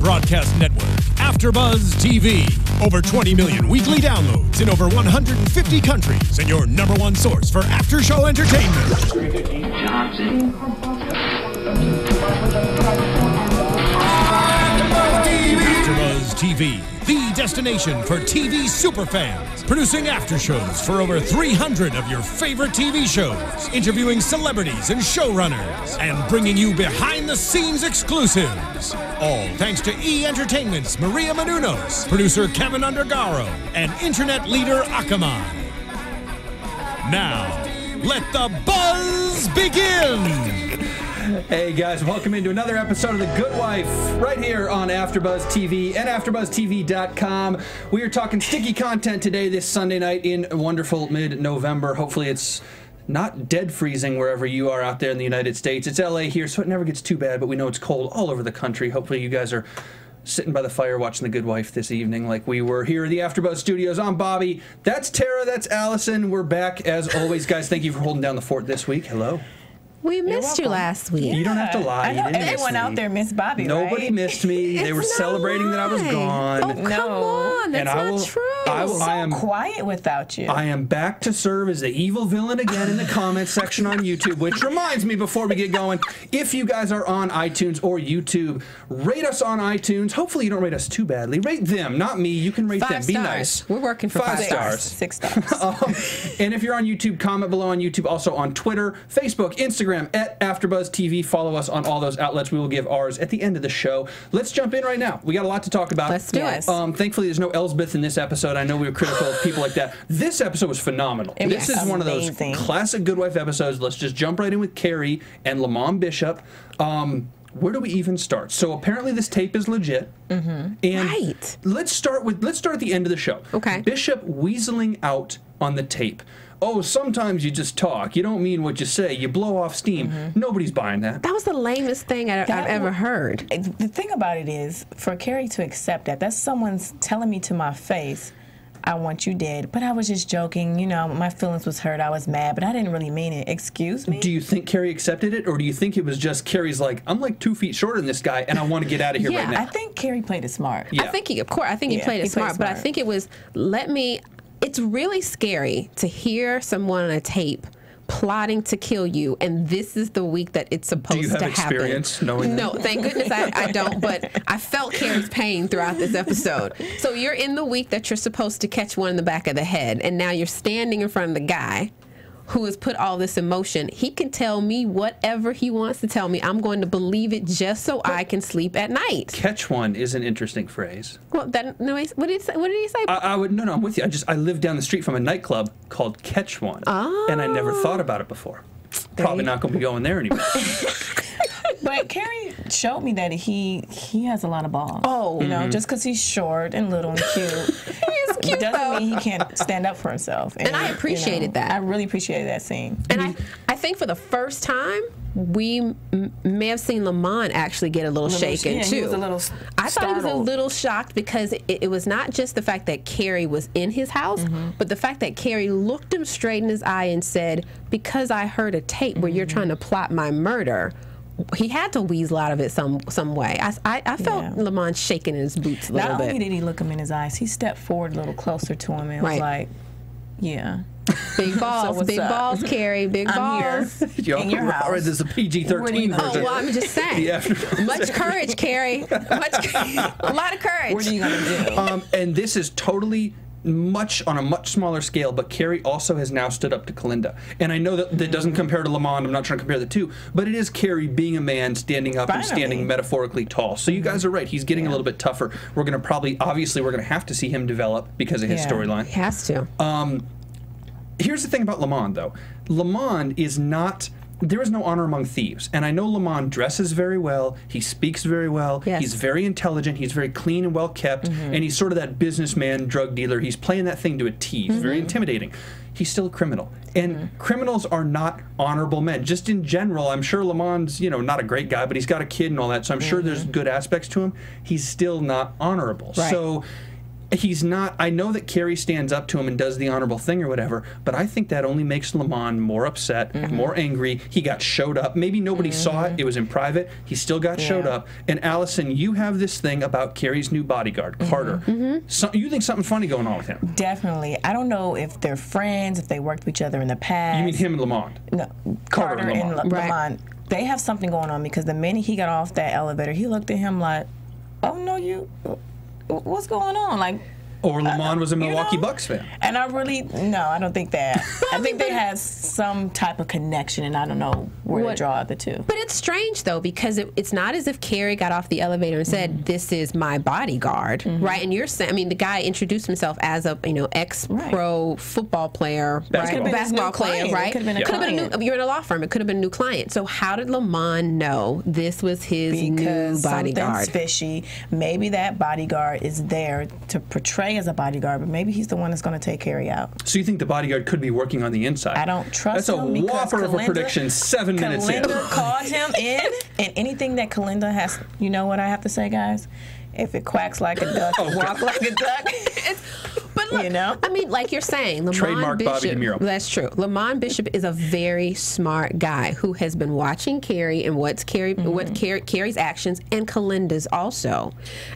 broadcast network, AfterBuzz TV. Over 20 million weekly downloads in over 150 countries, and your #1 source for after-show entertainment. AfterBuzz TV, the destination for TV superfans, producing after-shows for over 300 of your favorite TV shows, interviewing celebrities and showrunners, and bringing you behind-the-scenes exclusives. All thanks to E! Entertainment's Maria Menounos, producer Kevin Undergaro, and internet leader Akamai. Now, let the buzz begin! Hey guys, welcome into another episode of The Good Wife right here on AfterBuzz TV and AfterBuzzTV.com. We are talking sticky content today, this Sunday night in wonderful mid-November. Hopefully it's not dead freezing wherever you are out there in the United States. It's LA here, so it never gets too bad, but we know it's cold all over the country. Hopefully you guys are sitting by the fire watching The Good Wife this evening like we were here at the AfterBuzz studios. I'm Bobby. That's Tara. That's Allison. We're back as always, guys. Thank you for holding down the fort this week. Hello. We missed you last week. You don't have to lie. I know everyone out there missed Bobby, Nobody missed me. They were celebrating that I was gone. Oh, come on. That's not true. I am quiet without you. I am back to serve as the evil villain again in the comments section on YouTube, which reminds me before we get going, if you guys are on iTunes or YouTube, rate us on iTunes. Hopefully you don't rate us too badly. Rate them, not me. You can rate them. Stars. Be nice. We're working for 5 stars. 6 stars. And if you're on YouTube, comment below on YouTube. Also on Twitter, Facebook, Instagram, at AfterBuzz TV. Follow us on all those outlets. We will give ours at the end of the show. Let's jump in right now. We got a lot to talk about. Let's do it. Thankfully, there's no Elsbeth in this episode. I know we were critical of people like that. This episode was phenomenal. This is one of those classic Good Wife episodes. Let's just jump right in with Carrie and Lemond Bishop. Where do we even start? So apparently this tape is legit. And right. Let's start at the end of the show. Okay. Bishop weaseling out on the tape. Oh, sometimes you just talk. You don't mean what you say. You blow off steam. Nobody's buying that. That was the lamest thing I've ever heard. The thing about it is, for Carrie to accept that's someone's telling me to my face, I want you dead. But I was just joking. You know, my feelings was hurt. I was mad, but I didn't really mean it. Excuse me? Do you think Carrie accepted it, or do you think it was just Carrie's like, I'm like 2 feet shorter than this guy, and I want to get out of here right now? I think Carrie played it smart. Yeah. I think he played it smart, but I think it was, it's really scary to hear someone on a tape plotting to kill you, and this is the week that it's supposed to happen. Do you have experience knowing No, that? thank goodness I don't, but I felt Carrie's pain throughout this episode. So you're in the week that you're supposed to catch one in the back of the head, and now you're standing in front of the guy who has put all this in motion. He can tell me whatever he wants to tell me. I'm going to believe it just so I can sleep at night. Catch one is an interesting phrase. Well, what did he say? I'm with you. I live down the street from a nightclub called Catch One, and I never thought about it before. Probably not going to be going there anymore. But Carrie showed me that he has a lot of balls. Oh. You know, just because he's short and little and cute. He's cute, doesn't mean he can't stand up for himself. And I appreciated that. I really appreciated that scene. And I think for the first time, we may have seen Lemond actually get a little shaken, too. He was a little I thought he was a little shocked because it was not just the fact that Carrie was in his house, but the fact that Carrie looked him straight in his eye and said, because I heard a tape where you're trying to plot my murder. He had to weasel out of it some way. I felt Lemond shaking in his boots a little bit. Not only did he look him in his eyes, he stepped forward a little closer to him and was like, yeah. Big balls, So big balls, Carrie, big balls. Here, in your house. This is a PG-13 version. Oh, well, I'm just saying. Much courage, Carrie. A lot of courage. What are you going to do? And this is totally on a much smaller scale, but Carrie also has now stood up to Kalinda. And I know that doesn't compare to Lemond. I'm not trying to compare the two, but it is Carrie being a man standing up and standing metaphorically tall. So you guys are right. He's getting a little bit tougher. We're going to obviously we're going to have to see him develop because of his storyline. He has to. Here's the thing about Lemond, though. Lemond is not... There is no honor among thieves. And I know Lemond dresses very well. He speaks very well. Yes. He's very intelligent. He's very clean and well kept. And he's sort of that businessman, drug dealer. He's playing that thing to a T. He's very intimidating. He's still a criminal. And criminals are not honorable men. Just in general, I'm sure Lemond's, not a great guy, but he's got a kid and all that. So I'm sure there's good aspects to him. He's still not honorable. Right. So... he's not. I know that Carrie stands up to him and does the honorable thing or whatever, but I think that only makes Lemond more upset, more angry. He got showed up. Maybe nobody saw it. It was in private. He still got showed up. And Allison, you have this thing about Carrie's new bodyguard, Carter. So, you think something funny going on with him? Definitely. I don't know if they're friends, if they worked with each other in the past. You mean him and Lemond? No, Carter and Lemond. They have something going on because the minute he got off that elevator, he looked at him like, "Oh no, what's going on?" Like, or Lemond was a Milwaukee Bucks fan. And I don't think that. I think they had some type of connection, and I don't know where to draw the two. But it's strange, though, because it's not as if Carrie got off the elevator and said, "This is my bodyguard," right? And you're saying, I mean, the guy introduced himself as a ex-pro football player, basketball player, right? Could have been a new. You're in a law firm. It could have been a new client. So how did Lemond know this was his new bodyguard? Something's fishy. Maybe that bodyguard is there to portray as a bodyguard, but maybe he's the one that's going to take Carrie out. So you think the bodyguard could be working on the inside? I don't trust him. That's a whopper of a prediction. 7 minutes in. Kalinda called him in, and anything that Kalinda has, you know what I have to say, guys? If it quacks like a duck, walk like a duck. But look, I mean, like you're saying, Trademark Bobby DeMuro. That's true. Lemond Bishop is a very smart guy who has been watching Carrie and what Carrie's actions and Kalinda's also.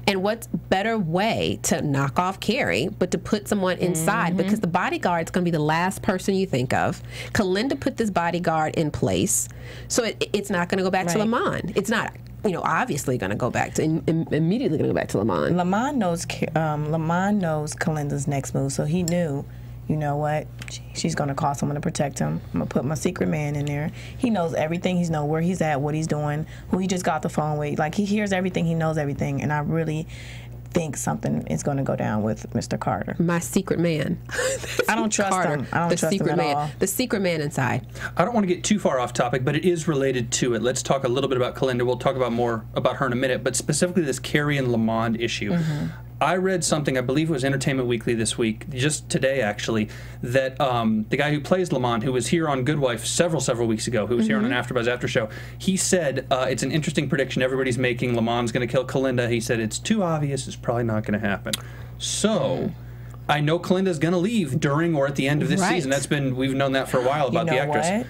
And what's better way to knock off Carrie but to put someone inside, because the bodyguard's going to be the last person you think of. Kalinda put this bodyguard in place, so it's not going to go back to Lemond. It's not. Obviously going to go back to immediately going to go back to Lemond. Lemond knows Kalinda's next move, so he knew, you know what, she's going to call someone to protect him. I'm going to put my secret man in there. He knows everything. He knows where he's at, what he's doing, who he just got the phone with. Like, he hears everything. He knows everything, and I really think something is going to go down with Mr. Carter. My secret man. I don't trust him. I don't trust him at all. The secret man inside. I don't want to get too far off topic, but it is related to it. Let's talk a little bit about Kalinda. We'll talk about more about her in a minute, but specifically this Carrie and Lemond issue. I read something, I believe it was Entertainment Weekly this week, just today actually, that the guy who plays Lemond, who was here on Good Wife several weeks ago, who was here on an AfterBuzz After Show, he said it's an interesting prediction everybody's making. Lemond's going to kill Kalinda. He said it's too obvious. It's probably not going to happen. So I know Kalinda's going to leave during or at the end of this season. We've known that for a while about the actress. What?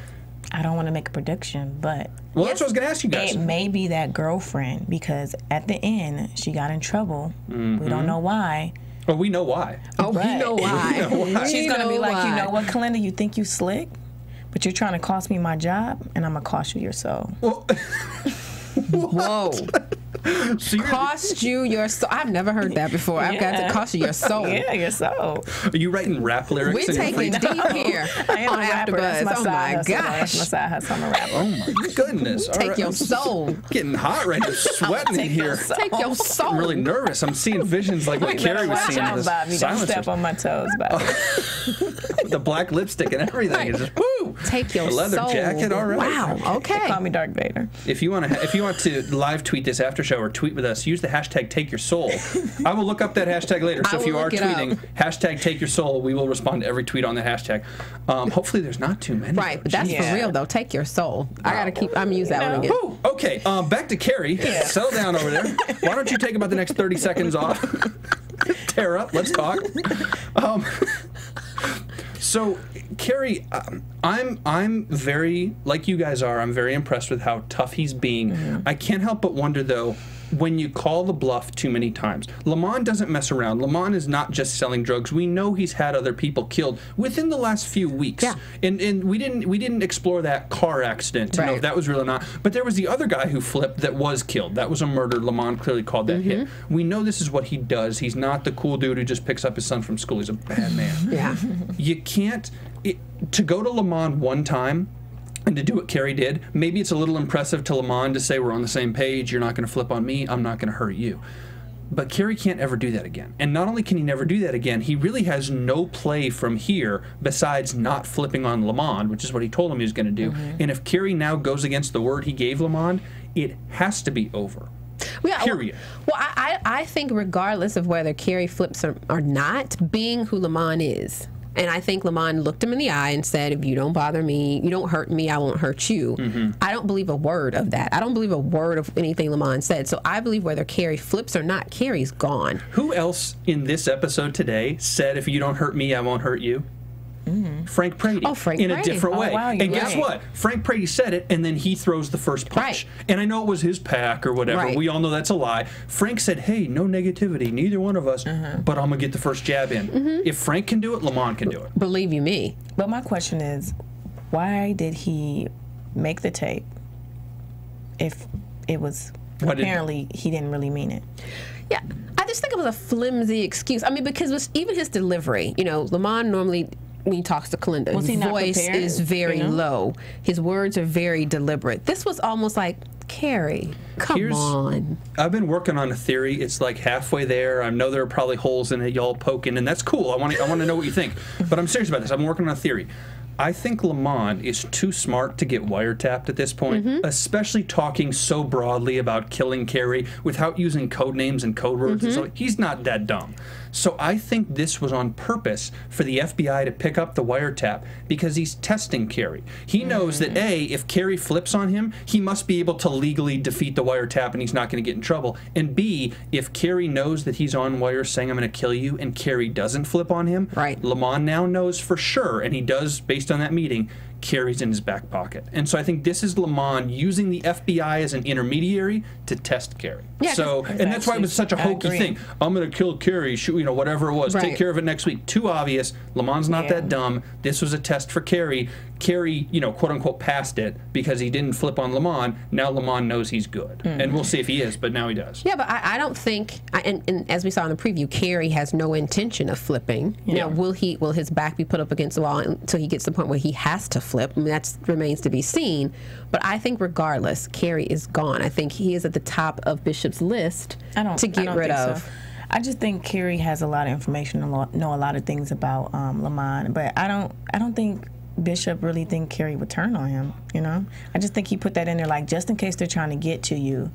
I don't want to make a prediction, but well, that's what I was going to ask you guys. It may be that girlfriend, because at the end she got in trouble. We don't know why. Oh, we know why. Oh, we know why. She's going to be like, you know what, Kalinda, you think you slick, but you're trying to cost me my job, and I'm going to cost you your soul. Well, whoa. So cost you your soul. I've never heard that before. I've got to cost you your soul. Yeah, your soul. Are you writing rap lyrics? We're taking deep here. I am on a rapper. AfterBuzz. Oh my gosh. My side hustle. I'm a rapper. Oh my goodness. Take your soul. Getting hot right now. Sweating in here. Take your soul. I'm really nervous. I'm seeing visions like what Carrie was seeing. Watch out, Bobby. Don't step on my toes, Bobby. The black lipstick and everything. It's just woo. Take your soul. The leather jacket. All right. Wow. Okay. They call me Darth Vader. If you want to live tweet this after show or tweet with us, use the hashtag Take Your Soul. I will look up that hashtag later. So if you are tweeting hashtag Take Your Soul, we will respond to every tweet on the hashtag. Hopefully there's not too many. Right, but that's for real though. Take your soul. I gotta keep. I'm gonna use that one again. Woo. Okay, back to Carrie. Settle down over there. Why don't you take about the next 30 seconds off? Tear up. Let's talk. So, Carrie, I'm very, like you guys are, I'm very impressed with how tough he's being. I can't help but wonder, though, when you call the bluff too many times. Lemond doesn't mess around. Lemond is not just selling drugs. We know he's had other people killed within the last few weeks. Yeah. And we didn't explore that car accident to know if that was real or not. But there was the other guy who flipped that was killed. That was a murder. Lemond clearly called that hit. We know this is what he does. He's not the cool dude who just picks up his son from school. He's a bad man. Yeah. You can't... to go to Lemond one time and to do what Carrie did, maybe it's a little impressive to Lemond to say, we're on the same page, you're not going to flip on me, I'm not going to hurt you. But Carrie can't ever do that again. And not only can he never do that again, he really has no play from here besides not flipping on Lemond, which is what he told him he was going to do. And if Carrie now goes against the word he gave Lemond, it has to be over. Yeah, period. Well, I think regardless of whether Carrie flips or not, being who Lemond is, And I think Lemond looked him in the eye and said, if you don't bother me, you don't hurt me, I won't hurt you. I don't believe a word of that. I don't believe a word of anything Lemond said. So I believe whether Carrie flips or not, Carrie's gone. Who else in this episode today said, if you don't hurt me, I won't hurt you? Frank Prady. Oh, Frank in Prady. a different way. Wow, and guess what? Frank Prady said it, and then he throws the first punch. And I know it was his pack or whatever. We all know that's a lie. Frank said, hey, no negativity, neither one of us, but I'm going to get the first jab in. If Frank can do it, Lemond can do it. Believe you me. But my question is, why did he make the tape if it was apparently he didn't really mean it? Yeah, I just think it was a flimsy excuse. I mean, because it was, even his delivery, you know, Lemond normally, when he talks to Kalinda, his voice is very low. His words are very deliberate. This was almost like, Carrie, come on. I've been working on a theory. It's like halfway there. I know there are probably holes in it, y'all poking, and that's cool. I want to know what you think. But I'm serious about this. I'm working on a theory. I think Lemond is too smart to get wiretapped at this point, especially talking so broadly about killing Carrie without using code names and code words. So he's not that dumb. So I think this was on purpose for the FBI to pick up the wiretap because he's testing Carrie. He knows that A, if Carrie flips on him, he must be able to legally defeat the wiretap and he's not going to get in trouble. And B, if Carrie knows that he's on wire saying I'm going to kill you and Carrie doesn't flip on him, Lemond now knows for sure, and he does based on that meeting, Carrie's in his back pocket. And so I think this is Lemond using the FBI as an intermediary to test Carrie. Yeah, so, and that's why it was such a hokey thing. I'm going to kill Carrie, shoot, you know, whatever it was. Take care of it next week. Too obvious. Lemond's not that dumb. This was a test for Carrie. Carrie, you know, quote unquote, passed it because he didn't flip on Lemond. Now Lemond knows he's good. And we'll see if he is, but now he does. Yeah, but I don't think, and as we saw in the preview, Carrie has no intention of flipping. You know, will his back be put up against the wall until he gets to the point where he has to flip? I mean, that remains to be seen. But I think regardless, Carrie is gone. I think he is at the top of Bishop's list to get rid of. So. I just think Carrie has a lot of information, know a lot of things about Lemond, but I don't think Bishop really think Carrie would turn on him, you know? I just think he put that in there like, just in case they're trying to get to you,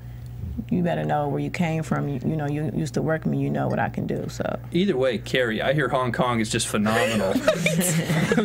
you better know where you came from. You know, you used to work with me, you know what I can do, so. Either way, Carrie, I hear Hong Kong is just phenomenal.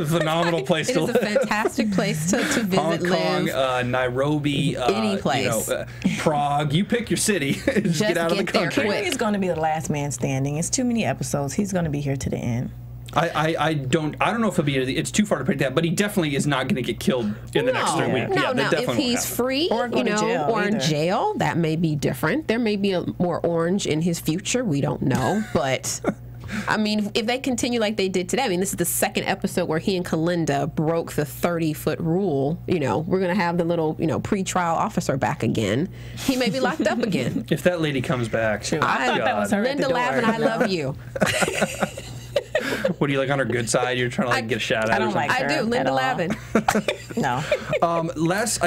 Phenomenal place to live. It is a fantastic place to visit, Hong Kong, Nairobi, any place. You know, Prague, you pick your city. just get out of the country. Carrie is going to be the last man standing. It's too many episodes. He's going to be here to the end. I don't know if he'll be. It's too far to predict that, but he definitely is not going to get killed in the next 3 weeks. No, if he's free, or in jail, that may be different. There may be a more orange in his future. We don't know, but. I mean, if they continue like they did today, I mean, this is the second episode where he and Kalinda broke the 30-foot rule. You know, we're going to have the little, pre-trial officer back again. He may be locked up again. If that lady comes back. I thought that was her Linda Lavin, I love you. What, do you like on her good side? You're trying to get a shout out. I don't like her. I do, Linda Lavin. No. Last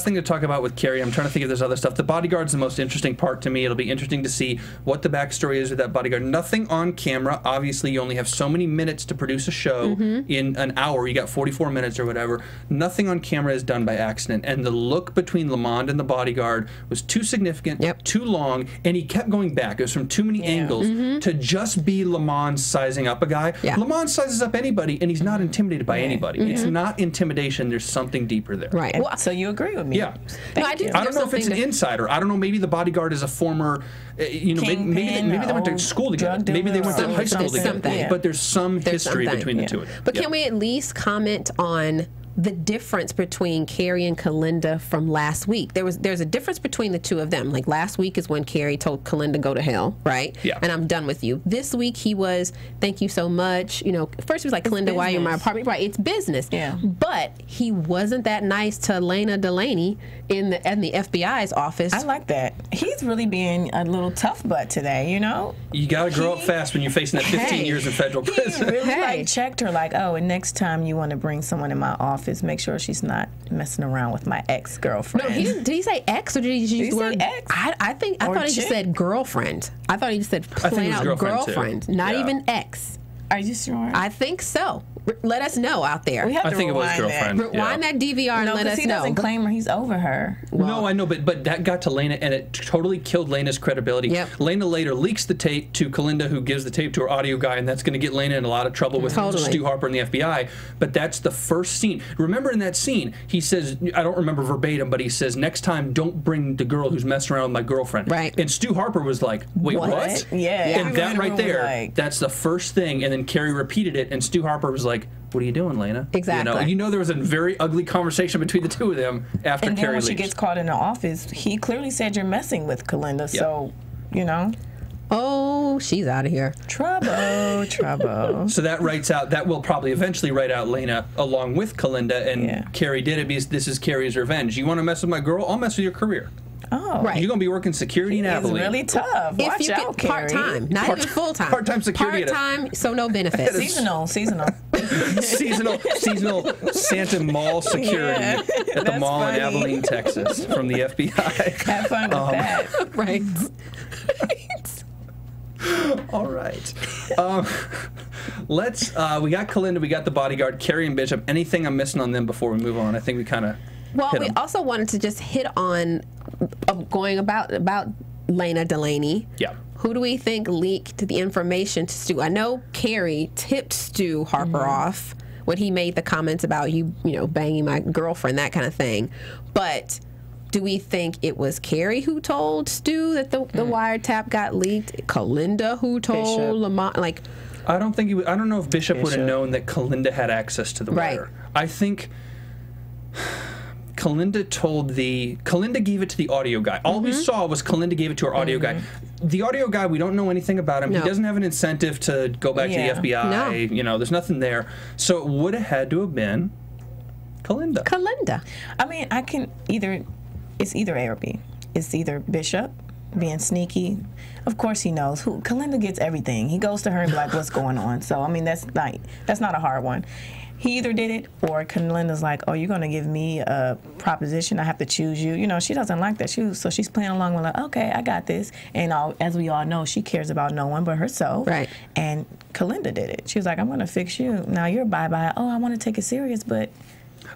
thing to talk about with Carrie, I'm trying to think if there's other stuff. The Bodyguard's the most interesting part to me. It'll be interesting to see what the backstory is with that Bodyguard. Nothing on camera. Obviously, you only have so many minutes to produce a show in an hour. You got 44 minutes or whatever. Nothing on camera is done by accident. And the look between Lemond and the Bodyguard was too significant, too long, and he kept going back. It was from too many angles to just be Lemond sizing up a guy. Lemond sizes up anybody, and he's not intimidated by anybody. It's not intimidation. There's something deeper there. Right. Well, so you agree with me? Yeah. No, I don't know if it's an insider. I don't know. Maybe the Bodyguard is a former, maybe they went to school together. Maybe they went to high school together. But there's some history between the two of them. But can we at least comment on the difference between Carrie and Kalinda from last week? There's a difference between the two of them. Like last week is when Carrie told Kalinda, go to hell, right? Yeah. And I'm done with you. This week he was, thank you so much. First he was like, Kalinda, why are you in my apartment? Right, it's business. Yeah. But he wasn't that nice to Lena Delaney in the FBI's office. I like that. He's really being a little tough butt today, you know? You gotta grow up fast when you're facing that 15 years in federal prison. He really checked her like, oh, and next time you want to bring someone in my office, make sure she's not messing around with my ex-girlfriend. No, did he say ex or did he use the word ex? I thought he just said girlfriend. I thought he just said plain out girlfriend, not even ex. Are you sure? I think so. Let us know out there. We have to I think it was rewind girlfriend. that. Rewind that DVR and No, let us he know. doesn't claim her. He's over her. No, I know, but that got to Lena, and it totally killed Lena's credibility. Yep. Lena later leaks the tape to Kalinda, who gives the tape to her audio guy, and that's going to get Lena in a lot of trouble with Stu Harper and the FBI. But that's the first scene. Remember in that scene, he says, I don't remember verbatim, but he says, next time, don't bring the girl who's messing around with my girlfriend. Right. And Stu Harper was like, wait, what? Yeah. And that right there, that's the first thing. And then Carrie repeated it, and Stu Harper was like, what are you doing, Lena? Exactly. You know there was a very ugly conversation between the two of them after And then Carrie when she leaves. gets caught in the office, he clearly said you're messing with Kalinda. So, you know. Oh, she's out of here. Trouble, trouble. So that will probably eventually write out Lena along with Kalinda, and Carrie did it because this is Carrie's revenge. You want to mess with my girl? I'll mess with your career. Oh, Right. You're going to be working security in Abilene. It's really tough. If Watch you out, get part-time, not even full-time. Part-time security at a- Part-time, so no benefits. Seasonal. seasonal Santa Mall security at the That's mall in funny. Abilene, Texas, from the FBI. Have fun with that. Right. All right. Let's. We got Kalinda. We got the bodyguard. Carrie and Bishop. Anything I'm missing on them before we move on? I think we kind of. Well, we also wanted to just hit on going about Lena Delaney. Yeah. Who do we think leaked the information to Stu? I know Carrie tipped Stu Harper off when he made the comments about you know, banging my girlfriend, that kind of thing. But do we think it was Carrie who told Stu that the wiretap got leaked? Kalinda who told Lamont? Like, I don't think I don't know if Bishop would have known that Kalinda had access to the wire. I think Kalinda gave it to the audio guy. All we saw was Kalinda gave it to her audio guy. The audio guy, we don't know anything about him. No. He doesn't have an incentive to go back to the FBI. No. You know, there's nothing there. So it would have had to have been Kalinda. Kalinda. I mean, it's either A or B. It's either Bishop being sneaky. Of course he knows. Kalinda gets everything. He goes to her and be like, what's going on? So, I mean, that's not a hard one. He either did it, or Kalinda's like, oh, you're going to give me a proposition. I have to choose you. You know, she doesn't like that. So she's playing along with like, okay, I got this. And as we all know, she cares about no one but herself. Right. And Kalinda did it. She was like, I'm going to fix you. Now you're bye-bye. Oh, I want to take it serious, but...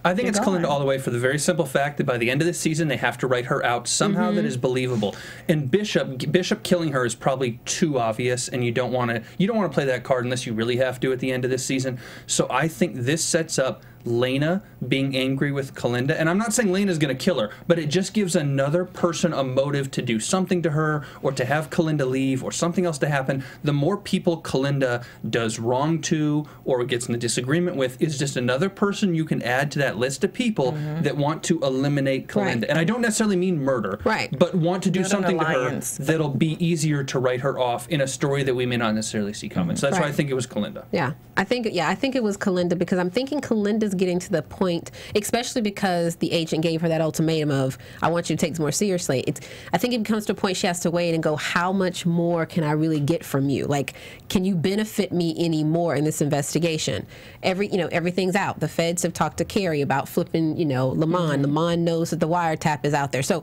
I think it's Kalinda all the way for the very simple fact that by the end of the season they have to write her out somehow that is believable. And Bishop killing her is probably too obvious, and you don't want to play that card unless you really have to at the end of this season. So I think this sets up Lena being angry with Kalinda, and I'm not saying Lena's going to kill her, but it just gives another person a motive to do something to her, or to have Kalinda leave, or something else to happen. The more people Kalinda does wrong to, or gets in a disagreement with, is just another person you can add to that list of people that want to eliminate Kalinda. Right. And I don't necessarily mean murder, Right. but want to do Build an something to her alliance. that'll be easier to write her off in a story that we may not necessarily see coming. So that's why I think it was Kalinda. Yeah, I think it was Kalinda, because I'm thinking Kalinda's getting to the point, especially because the agent gave her that ultimatum of, I want you to take this more seriously. I think it comes to a point she has to wait and go, how much more can I really get from you? Like, can you benefit me any more in this investigation? Everything's out. The feds have talked to Carrie about flipping, Lemond. Lemond knows that the wiretap is out there. So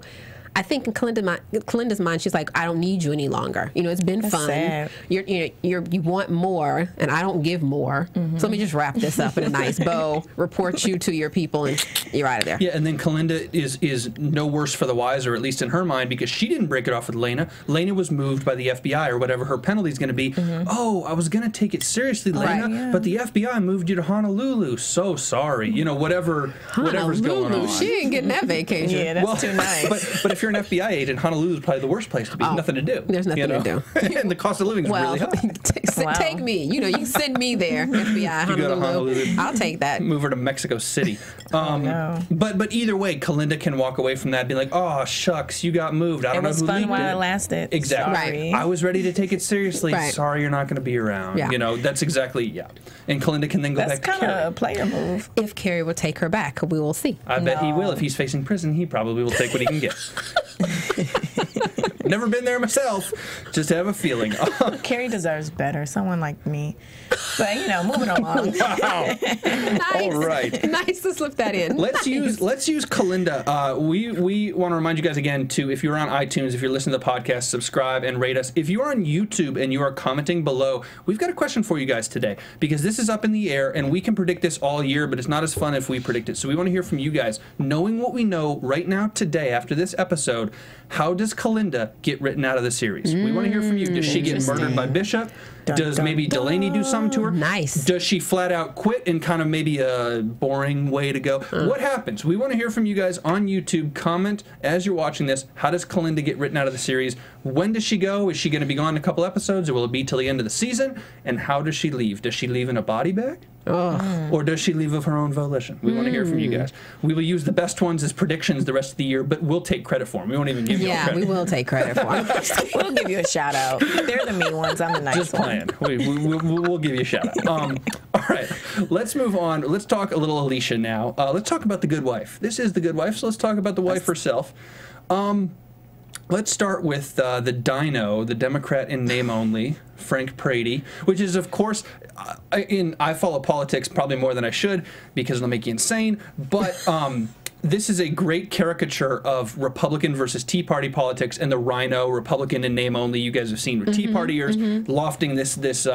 I think in Kalinda's mind, she's like, I don't need you any longer. It's been fun. Sad. You want more, and I don't give more. So let me just wrap this up in a nice bow, report you to your people, and you're out of there. Yeah, and then Kalinda is no worse for the wise, or at least in her mind, because she didn't break it off with Lena. Lena was moved by the FBI, or whatever her penalty is going to be. Oh, I was going to take it seriously, Lena, but the FBI moved you to Honolulu. So sorry. whatever's going on. She ain't getting that vacation. Yeah, that's too nice. But if you're an FBI agent, Honolulu is probably the worst place to be. Nothing to do. There's nothing to do. And the cost of living is really high. Take me. You can send me there, FBI, Honolulu. go to Honolulu. I'll take that. Move her to Mexico City. But either way, Kalinda can walk away from that and be like, oh, shucks, you got moved. I don't know who leaked it. It was fun while it lasted. Exactly. Sorry. I was ready to take it seriously. Right. Sorry you're not going to be around. Yeah. That's exactly, And Kalinda can then go back to That's Carrie. kind of a player move. If Carrie will take her back, we will see. I bet he will. If he's facing prison, he probably will take what he can get. Never been there myself. Just have a feeling. Carrie deserves better. Someone like me. But, you know, moving along. Wow. Nice. All right. Nice to slip that in. Let's use Kalinda. We want to remind you guys again to, if you're on iTunes, if you're listening to the podcast, subscribe and rate us. If you are on YouTube and you are commenting below, we've got a question for you guys today, because this is up in the air and we can predict this all year, but it's not as fun if we predict it. So we want to hear from you guys. Knowing what we know right now today after this episode, how does Kalinda get written out of the series? We want to hear from you. Does she get murdered by Bishop? Does maybe Delaney do something to her? Nice. Does she flat out quit in kind of maybe a boring way to go? What happens? We want to hear from you guys on YouTube. Comment as you're watching this. How does Kalinda get written out of the series? When does she go? Is she going to be gone in a couple episodes, or will it be till the end of the season? And how does she leave? Does she leave in a body bag? Or does she leave of her own volition? We want to hear from you guys. We will use the best ones as predictions the rest of the year, but we'll take credit for them. We won't even give you credit. Yeah, we will take credit for them. We'll give you a shout out. They're the mean ones. I'm the nice Just one. playing. We'll give you a shout out. All right, let's move on. Let's talk a little Alicia now. Let's talk about the good wife. This is the good wife, so let's talk about the wife herself. Let's start with the Dino, the Democrat in name only, Frank Prady, which is, of course, I follow politics probably more than I should because it'll make you insane, but this is a great caricature of Republican versus Tea Party politics and the Rhino, Republican in name only, you guys have seen with Tea Partiers, lofting this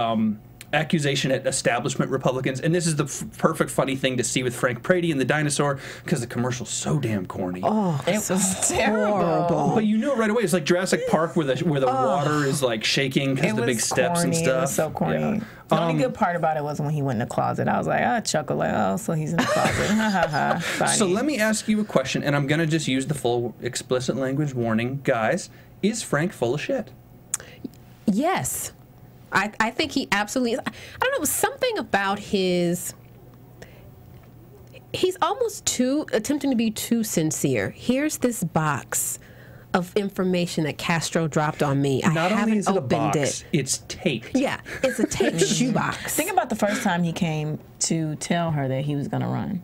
accusation at establishment Republicans, and this is the perfect funny thing to see with Frank Prady and the dinosaur, because the commercial's so damn corny. Oh, it was terrible. But you know right away, it's like Jurassic Park where the water is like shaking because the big steps and stuff. It was so corny. Yeah. The only good part about it was when he went in the closet. I was like, I chuckled like, oh, so he's in the closet. Ha ha ha. Funny. So let me ask you a question, and I'm going to just use the full explicit language warning. Guys, is Frank full of shit? Yes. I think he absolutely is. I don't know, something about he's almost attempting to be too sincere. Here's this box of information that Castro dropped on me. I haven't opened it. It's taped. Yeah, it's a taped shoebox. Think about the first time he came to tell her that he was going to run.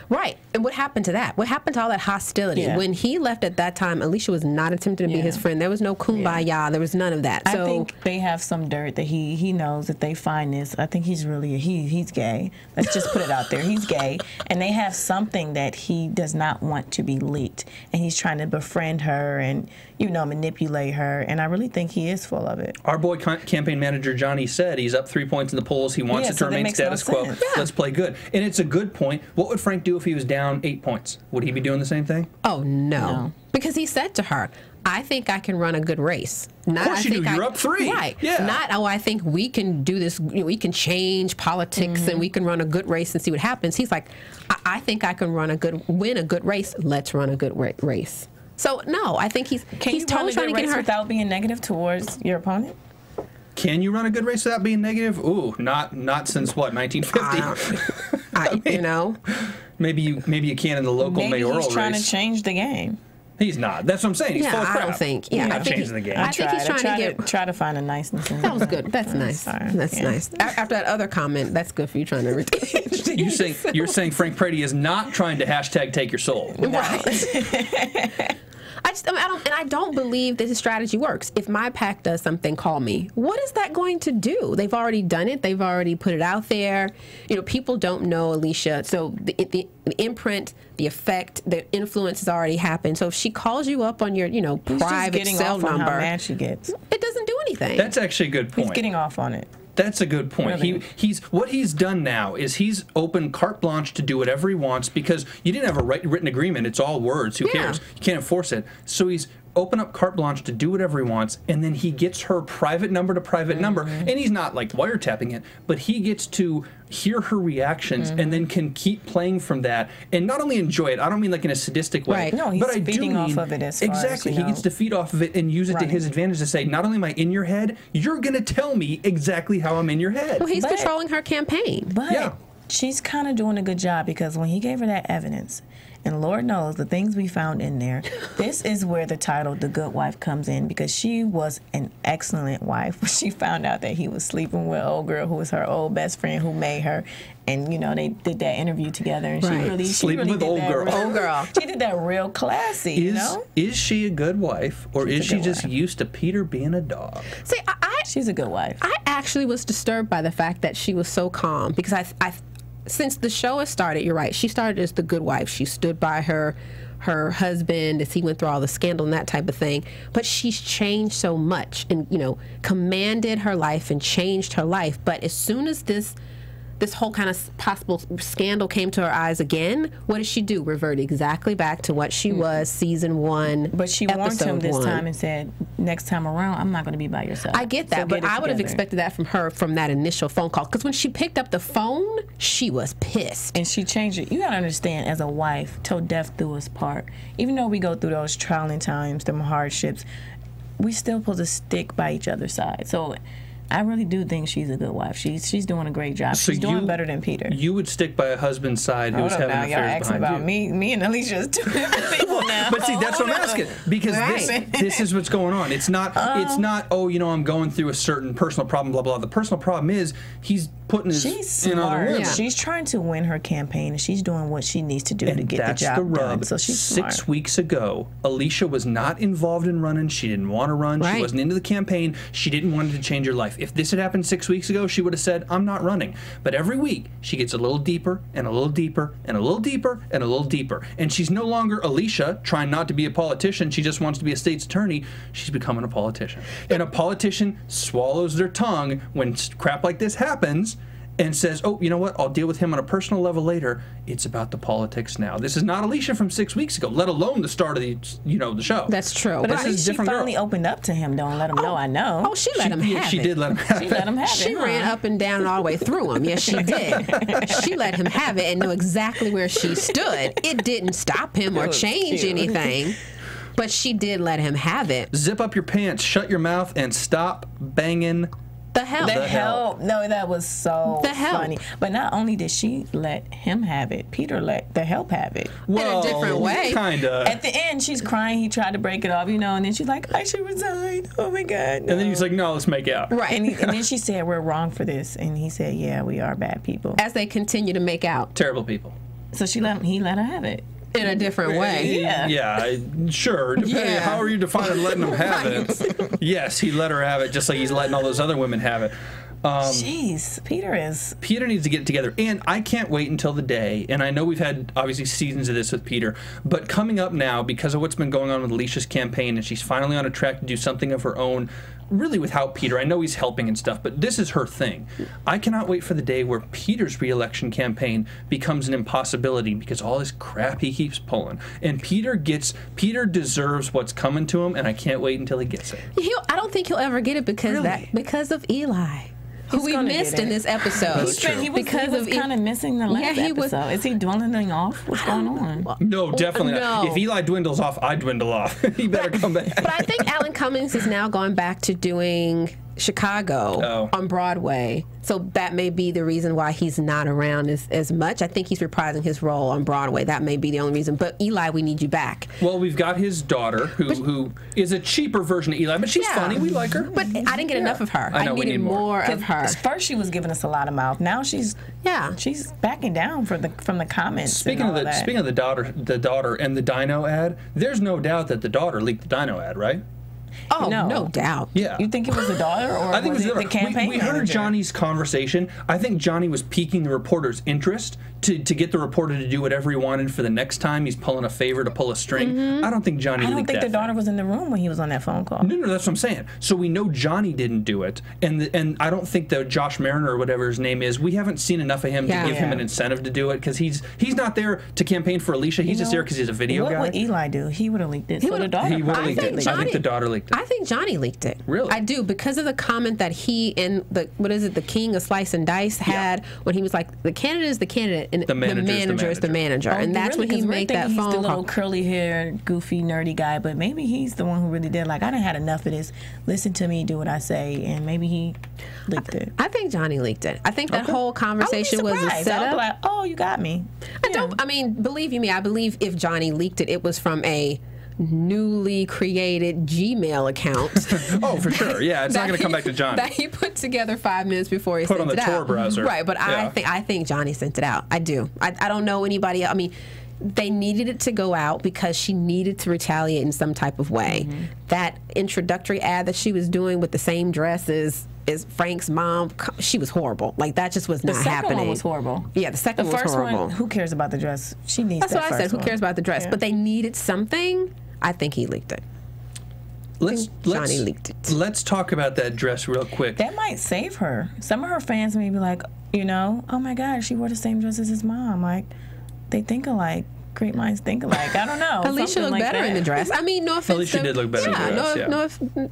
Right. And what happened to that? What happened to all that hostility? Yeah. When he left at that time, Alicia was not attempting to be his friend. There was no kumbaya. Yeah. There was none of that. So I think they have some dirt that he knows that they find this. I think he's really, he's gay. Let's just put it out there. He's gay. And they have something that he does not want to be leaked. And he's trying to befriend her and, you know, manipulate her. And I really think he is full of it. Our boy campaign manager Johnny said he's up 3 points in the polls. He wants it to remain status quo. Yeah. Let's play good. And it's a good point. What would Frank do if he was down 8 points? Would he be doing the same thing? Oh, no. Because he said to her, I think I can run a good race. Not, of course you do. You're up 3. Right. Yeah. Not, oh, I think we can do this. You know, we can change politics and we can run a good race and see what happens. He's like, I think I can win a good race. Let's run a good race. So, no, I think he's totally trying to get her without being negative towards your opponent. Can you run a good race without being negative? Ooh, not since what, 1950? You know, maybe you can in the local mayoral race. He's trying to change the game. He's not. That's what I'm saying. He's full of crap. I don't think. Yeah, I think changing the game. I think he's trying to try to find a niceness in it. That was good. That's nice. That's nice. After that other comment, that's good for you trying to. You're saying Frank Prady is not trying to #take your soul. Right. I don't believe that his strategy works. If my PAC does something, call me. What is that going to do? They've already done it. They've already put it out there. You know, people don't know Alicia. So the imprint, the effect, the influence has already happened. So if she calls you up on your, private cell number, how mad she gets. It doesn't do anything. That's actually a good point. He's getting off on it. That's a good point. Really? What he's done now is he's opened carte blanche to do whatever he wants, because you didn't have a written agreement. It's all words. Who cares? You can't enforce it. So he's opened up carte blanche to do whatever he wants, and then he gets her private number to private number, and he's not like wiretapping it, but he gets to hear her reactions and then can keep playing from that and not only enjoy it. I don't mean like in a sadistic way. Right. No, he's feeding off of it as far exactly. as, He gets to feed off of it and use it to his advantage to say, not only am I in your head, you're going to tell me exactly how I'm in your head. Well, he's controlling her campaign. But she's kind of doing a good job, because when he gave her that evidence And Lord knows the things we found in there. This is where the title The Good Wife comes in, because she was an excellent wife when she found out that he was sleeping with an old girl who was her old best friend who made her. And, you know, they did that interview together, and she really with did old that girl. Old girl. She did that real classy, you know? Is she a good wife, or is she just used to Peter being a dog? See, she's a good wife. I actually was disturbed by the fact that she was so calm, because I since the show has started, you're right, she started as the good wife. She stood by her husband as he went through all the scandal and that type of thing. But she's changed so much and, you know, commanded her life and changed her life. But as soon as this whole kind of possible scandal came to her eyes again, what did she do? Revert exactly back to what she was season 1. But she warned him this 1. time and said, next time around, I'm not going to be by yourself. I get that, So but I would have expected that from her from that initial phone call. Because when she picked up the phone, she was pissed. And she changed it. You got to understand, as a wife, till death do us part. Even though we go through those trying times, them hardships, we still supposed to stick by each other's side. So I really do think she's a good wife. She's doing a great job. So she's doing better than Peter. You would stick by a husband's side who's having affairs y'all asking behind about you. me and Alicia is two different people now. But see, that's what I'm asking, because this is what's going on. It's not oh, you know, I'm going through a certain personal problem, blah blah. The personal problem is he's putting his she's in other smart. women. Yeah. She's trying to win her campaign, and she's doing what she needs to do to get the job the rub. done. So she's 6 weeks ago, Alicia was not involved in running. She didn't want to run. She wasn't into the campaign. She didn't want it to change her life. If this had happened 6 weeks ago, she would have said, I'm not running. But every week, she gets a little deeper and a little deeper and a little deeper and a little deeper. And she's no longer Alicia trying not to be a politician. She just wants to be a state's attorney. She's becoming a politician. And a politician swallows their tongue when crap like this happens and says, oh, you know what, I'll deal with him on a personal level later. It's about the politics now. This is not Alicia from 6 weeks ago, let alone the start of the, the show. That's true. But at least she finally opened up to him, don't let him know, I know. Oh, she let him have it. She did let him have it. She let him have it. She ran up and down all the way through him. Yes, she did. She let him have it and knew exactly where she stood. It didn't stop him or change anything. But she did let him have it. Zip up your pants, shut your mouth, and stop banging the help. The help. No, that was so funny. help. But not only did she let him have it, Peter let the help have it. Well, in a different way. Kinda. At the end, she's crying. He tried to break it off, and then she's like, I should resign. Oh, my God. No. And then he's like, no, let's make out. Right. And then she said, we're wrong for this. And he said, yeah, we are bad people. As they continue to make out. Terrible people. So he let her have it. In a different way. Yeah. Yeah, sure. Depending how are you defining letting him have it? Yes, he let her have it just like he's letting all those other women have it. Jeez, Peter needs to get it together, and I can't wait until the day, and I know we've had obviously seasons of this with Peter, but coming up now, because of what's been going on with Alicia's campaign, and she's finally on a track to do something of her own, really without Peter. I know he's helping and stuff, but this is her thing. I cannot wait for the day where Peter's re-election campaign becomes an impossibility because all this crap he keeps pulling, and Peter deserves what's coming to him, and I can't wait until he gets it. I don't think he'll ever get it because of Eli. Who we missed in this episode. He was kind of missing the last episode. Is he dwindling off? What's going on? No, definitely not. If Eli dwindles off, I dwindle off. He better come back. But I think Alan Cummings is now going back to doing Chicago on Broadway. So that may be the reason why he's not around as much. I think he's reprising his role on Broadway. That may be the only reason. But Eli, we need you back. Well, we've got his daughter, who is a cheaper version of Eli, but she's funny. We like her. But I didn't get enough of her. I know, needed more of her. First, she was giving us a lot of mouth. Now she's backing down from the comments. Speaking of the daughter and the Dino ad, there's no doubt that the daughter leaked the Dino ad, right? Oh, no doubt. Yeah. You think it was the daughter, or I think was it the campaign We heard Johnny's conversation. I think Johnny was piquing the reporter's interest to get the reporter to do whatever he wanted for the next time he's pulling a favor to pull a string. I don't think Johnny leaked that. I don't think the daughter was in the room when he was on that phone call. No, that's what I'm saying. So we know Johnny didn't do it, and I don't think that Josh Mariner or whatever his name is, we haven't seen enough of him to give him an incentive to do it, because he's not there to campaign for Alicia. He's just there because he's a video guy. What would Eli do? He would have leaked it. So the daughter I think the daughter leaked it. leaked it? I think Johnny leaked it. Really? I do, because of the comment that he and the king of Slice and Dice had when he was like, the candidate is the candidate and the manager is the manager. Oh, and that's really? when he made that phone call. He's the little call. curly haired, goofy, nerdy guy, but maybe he's the one who really did. Like, I done had enough of this. Listen to me, do what I say, and maybe he leaked it. I think Johnny leaked it. I think that whole conversation was a setup. I'll be like, oh, you got me. I mean, believe you me, I believe if Johnny leaked it, it was from a newly created Gmail account. Oh, for sure. Yeah, it's not going to come back to Johnny. That he put together 5 minutes before he sent it out. Put on the Tor browser. Right, but yeah. I think Johnny sent it out. I do. I don't know anybody else. I mean, they needed it to go out because she needed to retaliate in some type of way. That introductory ad that she was doing with the same dress as Frank's mom, she was horrible. Like, that just was not happening. The second one was horrible. Yeah, the second one was horrible. The first one, who cares about the dress? She needs That's what I said. Who cares about the dress? Yeah. But they needed something. I think he leaked it. Johnny leaked it. Let's talk about that dress real quick. That might save her. Some of her fans may be like, you know, oh my God, she wore the same dress as his mom. Like, they think alike. Great minds think alike. I don't know. Alicia looked better in the dress. I mean, no offense. Alicia did look better in the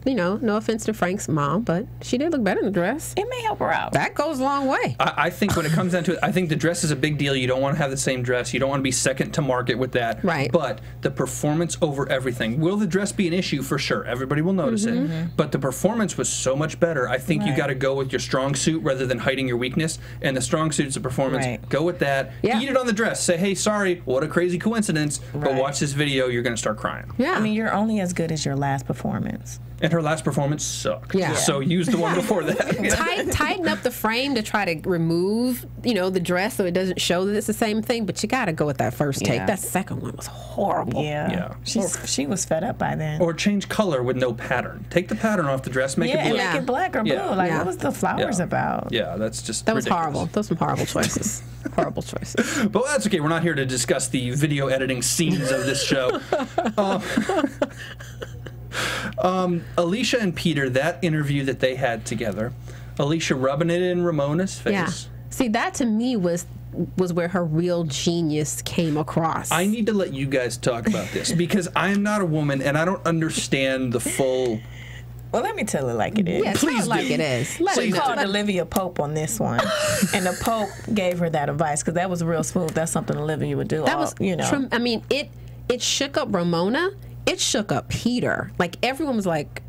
dress. No offense to Frank's mom, but she did look better in the dress. It may help her out. That goes a long way. I think when it comes down to it, I think the dress is a big deal. You don't want to have the same dress. You don't want to be second to market with that. Right. But the performance over everything. Will the dress be an issue? For sure. Everybody will notice it. But the performance was so much better. I think you got to go with your strong suit rather than hiding your weakness. And the strong suit's the performance. Right. Go with that. Yeah. Eat it on the dress. Say, hey, sorry, what a crazy coincidence. But watch this video, you're going to start crying. Yeah. I mean, you're only as good as your last performance. And her last performance sucked. Yeah. So use the one before that. Tighten up the frame to try to remove, the dress so it doesn't show that it's the same thing. But you got to go with that first take. Yeah. That second one was horrible. Yeah. She was fed up by then. Or change color with no pattern. Take the pattern off the dress, make it blue. Make it black or blue. Yeah. Like, what was the flowers about? Yeah, that's just That was ridiculous. horrible. Those were some horrible choices. Horrible choices. But that's okay. We're not here to discuss the video editing scenes of this show. Alicia and Peter, that interview that they had together, Alicia rubbing it in Ramona's face. Yeah. See, that to me was where her real genius came across. I need to let you guys talk about this because I'm not a woman and I don't understand the full... Well, let me tell it like it is. Yeah, tell it like it is. She called Olivia Pope on this one, and the Pope gave her that advice because that was real smooth. That's something Olivia would do. That was, I mean, it shook up Ramona. It shook up Peter. Like, everyone was like,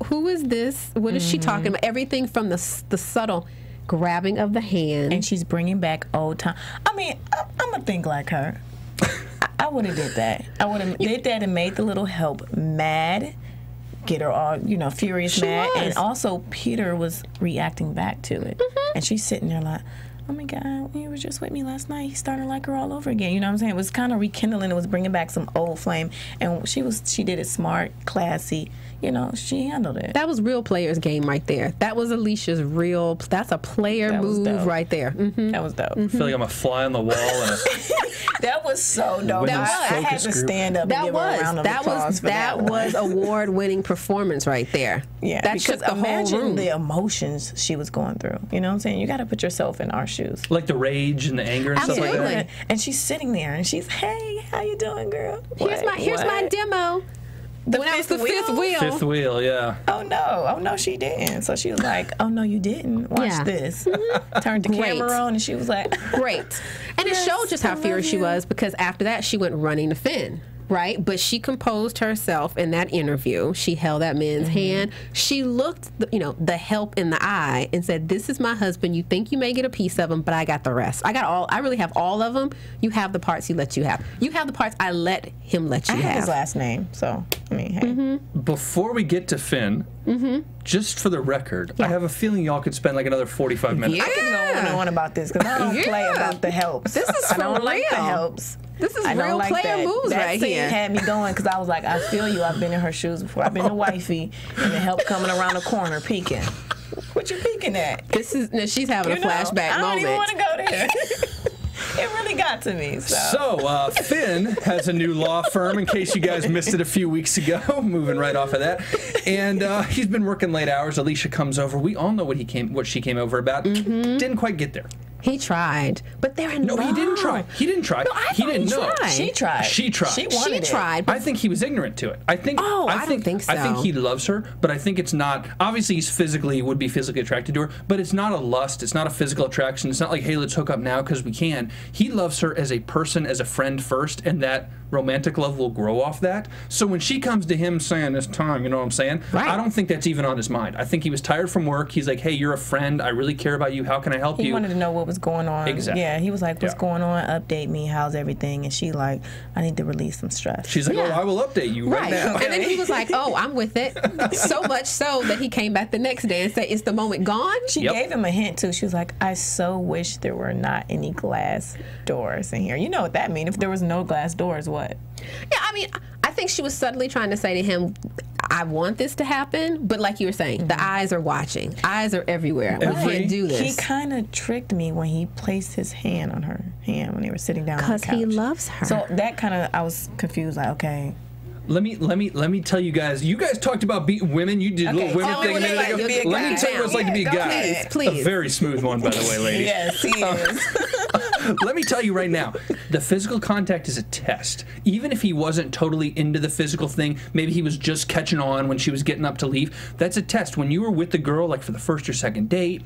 "Who is this? What is she talking about?" Everything from the subtle grabbing of the hand, and she's bringing back old time. I mean, I'm gonna think like her. I would have did that. I would have did that and made the little help mad. Get her all, furious, mad. And also, Peter was reacting back to it. And she's sitting there like, oh my God, when he was just with me last night, he started to like her all over again. You know what I'm saying? It was kind of rekindling. It was bringing back some old flame. And she did it smart, classy. She handled it. That was real player's game right there. That was Alicia's real, that's a player move right there. That was dope. I feel like I'm a fly on the wall. That was so dope. I had to stand up and give her a round of applause for that. That was award-winning performance right there. Yeah, that because shook the imagine whole room. the emotions she was going through. You know what I'm saying? You got to put yourself in our shoes. Like the rage and the anger and stuff like that. And she's sitting there and she's, hey, how you doing, girl? Here's my demo. When I was the fifth wheel. Fifth wheel, yeah. Oh no, she didn't. So she was like, oh no, you didn't. Watch this. Turned the camera on and she was like, great. And it showed just how furious she was because after that she went running to Finn. Right? But she composed herself in that interview. She held that man's hand. She looked, the help in the eye and said, this is my husband. You think you may get a piece of him, but I got the rest. I really have all of them. You have the parts he let you have. You have the parts I let him let you have. I have his last name, so, I mean, hey. Before we get to Finn, just for the record, I have a feeling y'all could spend like another 45 minutes. I can go on and on about this because I don't play about the helps. This is I don't like the helps. This is real player moves right here. That scene had me going because I was like, I feel you. I've been in her shoes before. I've been a wifey, and the help coming around the corner peeking. What you peeking at? She's having a flashback moment. I don't even want to go there. It really got to me. So Finn has a new law firm, in case you guys missed it a few weeks ago. Moving right off of that. And he's been working late hours. Alicia comes over. We all know what she came over about. Didn't quite get there. He tried, but they're in love. No, he didn't try. He didn't try. No, I he thought didn't he know. tried. She tried. She tried. She wanted She tried. I think he was ignorant to it. I think. Oh, I don't think so. I think he loves her, but I think it's not. Obviously, would be physically attracted to her, but it's not a lust. It's not a physical attraction. It's not like, hey, let's hook up now because we can. He loves her as a person, as a friend first, and that romantic love will grow off that. So when she comes to him saying this time, you know what I'm saying? Right. I don't think that's even on his mind. I think he was tired from work. He's like, hey, you're a friend. I really care about you. How can I help you? He wanted to know what was going on. Exactly. Yeah, he was like, what's going on? Update me. How's everything? And she like, I need to release some stress. She's like, Yeah. oh, I will update you right now. And then he was like, oh, I'm with it. So much so that he came back the next day and said, is the moment gone? She gave him a hint, too. She was like, I so wish there were not any glass doors in here. You know what that means. If there was no glass doors, what? Yeah, I mean, I think she was subtly trying to say to him, I want this to happen, but like you were saying, the eyes are watching. Eyes are everywhere. We can't do this. He kind of tricked me when he placed his hand on her hand when they were sitting down on the couch. Because he loves her. So that kind of, I was confused, like, okay. Let me tell you guys. You guys talked about beating women. You did a little women thing a minute ago. Let me tell you what it's like to be a guy. Please. A very smooth one, by the way, ladies. Yes, he is. Let me tell you right now, the physical contact is a test. Even if he wasn't totally into the physical thing, maybe he was just catching on when she was getting up to leave, that's a test. When you were with the girl, like for the first or second date,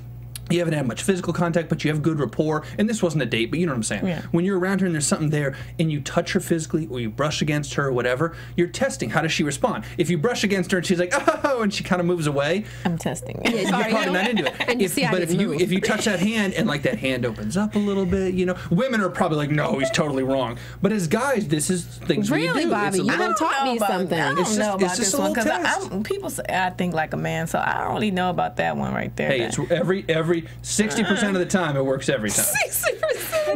you haven't had much physical contact, but you have good rapport, and this wasn't a date, but you know what I'm saying. Yeah. When you're around her and there's something there, and you touch her physically, or you brush against her, or whatever, you're testing. How does she respond? If you brush against her and she's like, oh, and she kind of moves away, I'm testing. you're probably not into it. And you see how but if you touch that hand and like that hand opens up a little bit, you know, women are probably like, no, he's totally wrong. But as guys, this is things we do. Really, Bobby, you done taught me something. I don't know about this one because people say I think like a man, so I don't really know about that one right there. Hey, it's every 60% of the time it works every time. 60%. I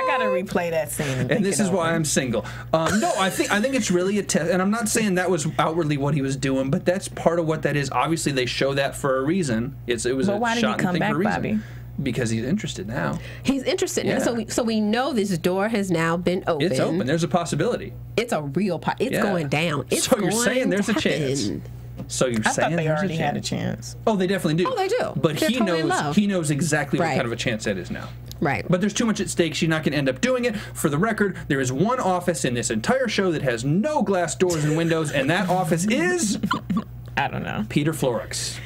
gotta replay that scene. And this is why I'm single. No, I think it's really a test, and I'm not saying that was outwardly what he was doing, but that's part of what that is. Obviously, they show that for a reason. It was but a why did shot he come and thing back, for a reason. Bobby? Because he's interested now. He's interested Yeah. now. So we know this door has now been open. It's open. There's a possibility. It's a real it's going down. It's so you're going saying there's to a chance. happen. So you're I saying thought they there's already a chance. had a chance. Oh, they definitely do. Oh, they do. But They're totally in love. he knows exactly what Right. kind of a chance that is now. Right. But there's too much at stake. She's not going to end up doing it. For the record, there is one office in this entire show that has no glass doors and windows, and that office is I don't know. Peter Florrick's.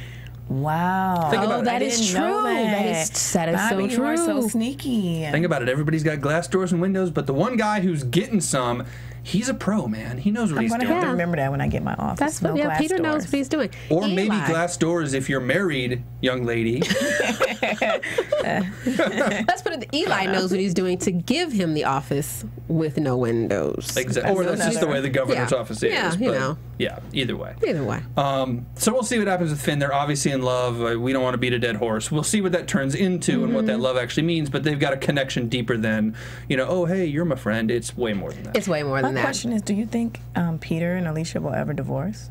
Wow. Think about it. That is true. That is so Bobby, true. You are so sneaky. Think about it. Everybody's got glass doors and windows, but the one guy who's getting some, he's a pro, man. He knows what I'm he's gonna doing. have to remember that when I get my office. That's no what glass Peter knows doors. what he's doing. Or maybe Eli. glass doors if you're married, young lady. Let's put it. Eli knows what he's doing to give him the office with no windows. Exactly. Or that's just the way the governor's Yeah. office is. Yeah, you but, know. Yeah, either way. Either way. So we'll see what happens with Finn. They're obviously in love. We don't want to beat a dead horse. We'll see what that turns into and what that love actually means. But they've got a connection deeper than, you know, oh, hey, you're my friend. It's way more than that. It's way more My than that. question is, do you think Peter and Alicia will ever divorce?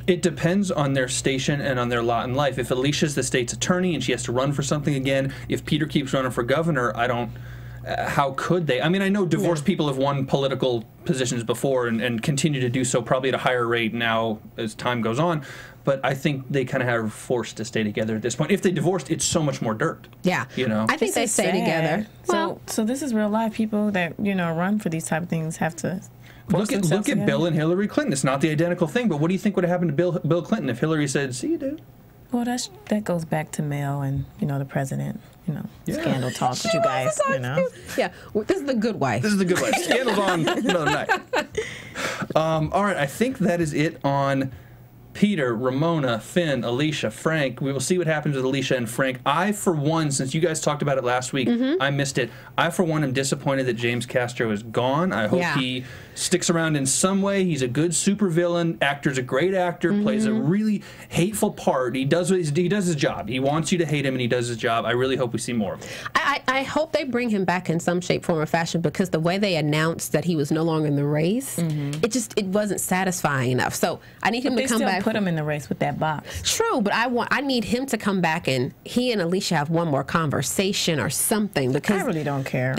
It depends on their station and on their lot in life. If Alicia's the state's attorney and she has to run for something again, if Peter keeps running for governor, I don't... how could they? I mean, I know divorced people have won political positions before and continue to do so probably at a higher rate now as time goes on, but I think they kind of are forced to stay together at this point. If they divorced, it's so much more dirt. Yeah. You know? I think they This is stay sad. together. Well, So this is real life. People that, you know, run for these type of things have to force Look at themselves together. Bill and Hillary Clinton. It's not the identical thing, but what do you think would have happened to Bill Clinton if Hillary said, "See you, dude"? Well, that goes back to Mel and, you know, the president, you know, Yeah. scandal talk with you guys, you know. yeah. Well, this is the good wife. This is the good way. Scandal's on another night. All right, I think that is it on Peter, Ramona, Finn, Alicia, Frank. We will see what happens with Alicia and Frank. I, for one, since you guys talked about it last week, I missed it. I, for one, am disappointed that James Castro is gone. I hope he sticks around in some way. He's a good supervillain. Actor's a great actor. Plays a really hateful part. He does his job. He wants you to hate him, and he does his job. I really hope we see more of him. I hope they bring him back in some shape, form, or fashion, because the way they announced that he was no longer in the race, it wasn't satisfying enough. So I need him to come back. Put him in the race with that box. True, but I need him to come back and he and Alicia have one more conversation or something, because I really don't care.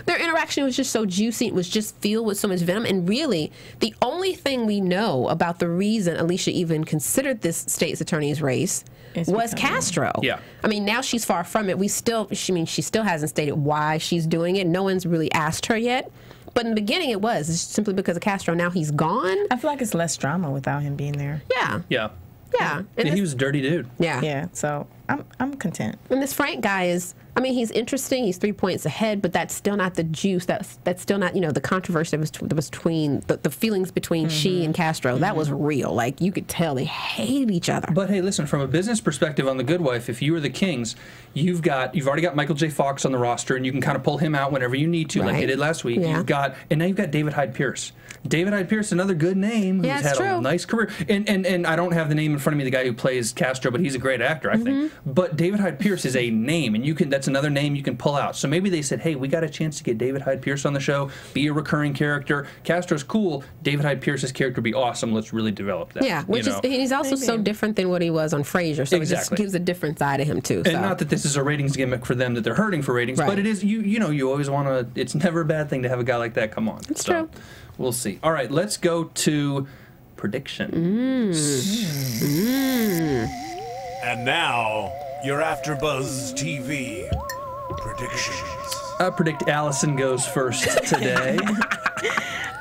their interaction was just so juicy. It was just filled with so much venom. And really, the only thing we know about the reason Alicia even considered this state's attorney's race was Castro. Yeah. I mean, now she's far from it. She still hasn't stated why she's doing it. No one's really asked her yet. But in the beginning, it was simply because of Castro. Now he's gone. I feel like it's less drama without him being there. Yeah. Yeah. Yeah. And he was a dirty dude. Yeah. Yeah. So I'm content. And this Frank guy is, I mean, he's interesting. He's 3 points ahead, but that's still not the juice. That's still not, the controversy that was between the feelings between she and Castro. That was real. Like, you could tell they hate each other. But hey, listen, from a business perspective on The Good Wife, if you were the Kings, you've already got Michael J. Fox on the roster, and you can kind of pull him out whenever you need to, like they did last week. Yeah. And now you've got David Hyde Pierce. David Hyde Pierce, another good name, who's had a nice career. And I don't have the name in front of me, the guy who plays Castro, but he's a great actor, I think. But David Hyde Pierce is a name, and that's another name you can pull out. So maybe they said, hey, we got a chance to get David Hyde Pierce on the show, be a recurring character. Castro's cool. David Hyde Pierce's character would be awesome. Let's really develop that. Yeah, he's also so different than what he was on Frasier, so it just gives a different side of him, too. And not that this is a ratings gimmick for them, that they're hurting for ratings, but it is, you always want to, it's never a bad thing to have a guy like that come on. It's true. We'll see. All right, let's go to predictions. And now, your AfterBuzz TV predictions. I predict Allison goes first today.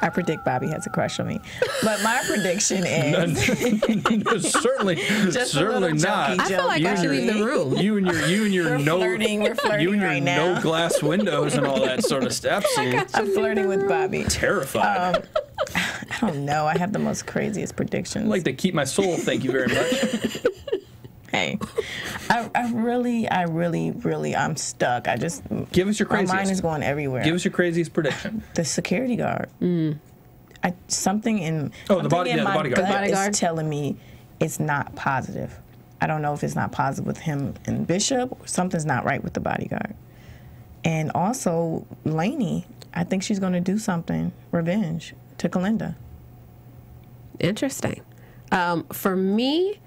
I predict Bobby has a crush on me. But my prediction is certainly not. I feel like I should leave the room. You and your we're flirting right now. No glass windows and all that sort of stuff. I'm flirting with Bobby. Terrified. I don't know. I have the most craziest predictions. I'd like to keep my soul. Thank you very much. Hey, I really, I'm stuck. I just give us your craziest. My mind is going everywhere. Give us your craziest prediction. The security guard. Something in the bodyguard. Is telling me it's not positive. I don't know if it's not positive with him and Bishop. Or something's not right with the bodyguard. And also Lainey, I think she's going to do something, revenge to Kalinda. Interesting. For me,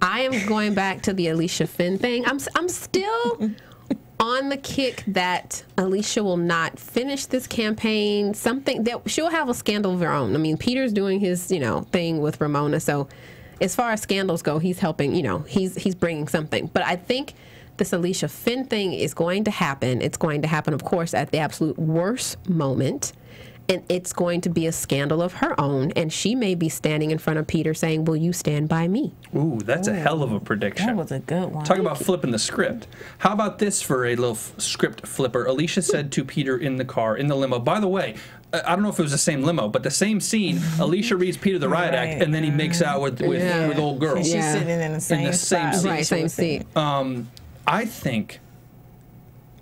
I am going back to the Alicia Finn thing. I'm still on the kick that Alicia will not finish this campaign. Something that she'll have a scandal of her own. I mean, Peter's doing his thing with Ramona. So as far as scandals go, he's helping. He's bringing something. But I think this Alicia Finn thing is going to happen. It's going to happen, of course, at the absolute worst moment. And it's going to be a scandal of her own, and she may be standing in front of Peter saying, will you stand by me? Ooh, that's a hell of a prediction. That was a good one. Talk about flipping the script. How about this for a little script flipper? Alicia said to Peter in the car, in the limo, by the way, I don't know if it was the same limo, but the same scene, Alicia reads Peter the Riot Act, and then he makes out with old girl. She's sitting in the same seat. Right, same seat.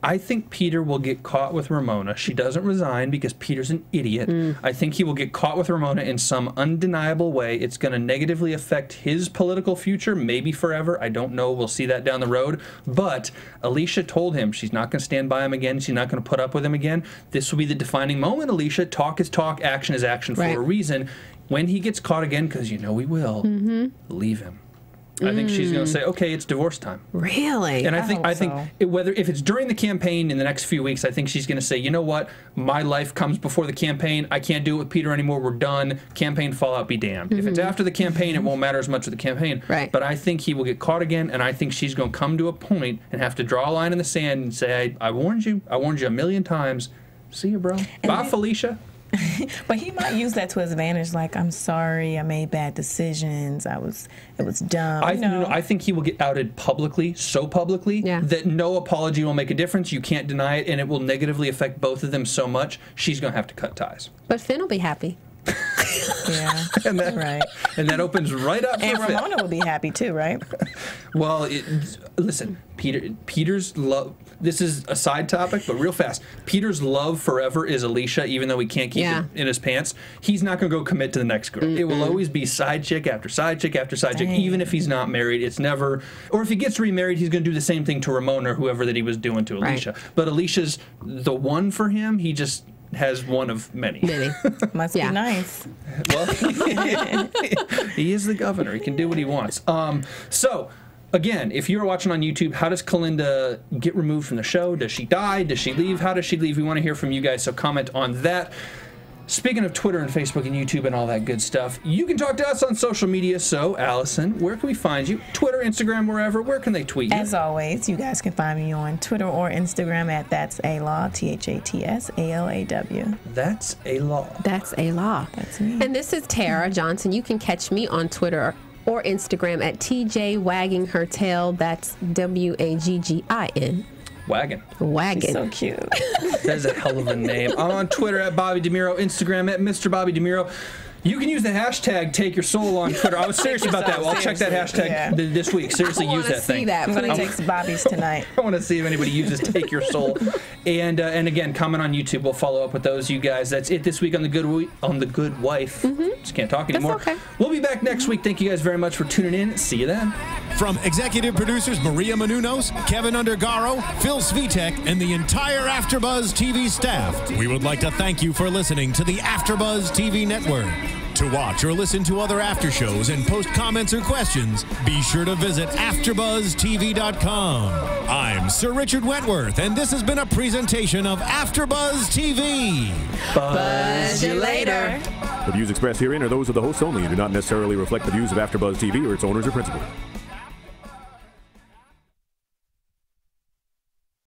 I think Peter will get caught with Ramona. She doesn't resign because Peter's an idiot. I think he will get caught with Ramona in some undeniable way. It's going to negatively affect his political future, maybe forever. I don't know. We'll see that down the road. But Alicia told him she's not going to stand by him again. She's not going to put up with him again. This will be the defining moment, Alicia. Talk is talk, action is action for a reason. When he gets caught again, because you know he will, leave him. I think she's going to say, okay, it's divorce time. Really? And I think if it's during the campaign in the next few weeks, I think she's going to say, you know what, my life comes before the campaign. I can't do it with Peter anymore. We're done. Campaign fallout be damned. If it's after the campaign, it won't matter as much with the campaign. Right. But I think he will get caught again, and I think she's going to come to a point and have to draw a line in the sand and say, I warned you. I warned you a million times. See you, bro. Bye, Felicia. But he might use that to his advantage, like, I'm sorry, I made bad decisions, it was dumb. I think he will get outed publicly, so publicly, that no apology will make a difference. You can't deny it, and it will negatively affect both of them so much, she's going to have to cut ties. But Finn will be happy. Yeah, and that opens right up. And Ramona will be happy too, right? Well, listen, Peter's love. This is a side topic, but real fast. Peter's love forever is Alicia, even though he can't keep it in his pants. He's not going to go commit to the next girl. It will always be side chick after side chick after side chick, even if he's not married. It's never, or if he gets remarried, he's going to do the same thing to Ramona or whoever that he was doing to Alicia. Right. But Alicia's the one for him. He just has one of many. Must be nice. Well, he is the governor. He can do what he wants. So again, if you're watching on YouTube, how does Kalinda get removed from the show? Does she die? Does she leave? How does she leave? We want to hear from you guys, so comment on that. Speaking of Twitter and Facebook and YouTube and all that good stuff, you can talk to us on social media. So, Allison, where can we find you? Twitter, Instagram, wherever. Where can they tweet you? As always, you guys can find me on Twitter or Instagram at That's A Law, ThatsaLaw. That's a law. That's a law. That's me. And this is Tara Johnson. You can catch me on Twitter or Instagram at TJ Wagging Her Tail. That's WAGGIN. Wagon. Wagon. So cute. That is a hell of a name. I'm on Twitter at Bobby DeMuro, Instagram at Mr. Bobby DeMuro. You can use the hashtag Take Your Soul on Twitter. I was serious about that. Well, I'll check that hashtag this week. Seriously, use that thing. That, I'm going to take Bobby's tonight. I want to see if anybody uses Take Your Soul. And again, comment on YouTube. We'll follow up with those, you guys. That's it this week on the Good Wife. Just can't talk anymore. That's okay. We'll be back next week. Thank you guys very much for tuning in. See you then. From executive producers Maria Menounos, Kevin Undergaro, Phil Svitek, and the entire AfterBuzz TV staff, we would like to thank you for listening to the AfterBuzz TV network. To watch or listen to other after shows and post comments or questions, be sure to visit AfterBuzzTV.com. I'm Sir Richard Wentworth, and this has been a presentation of AfterBuzz TV. Buzz you later. The views expressed herein are those of the hosts only and do not necessarily reflect the views of AfterBuzz TV or its owners or principals.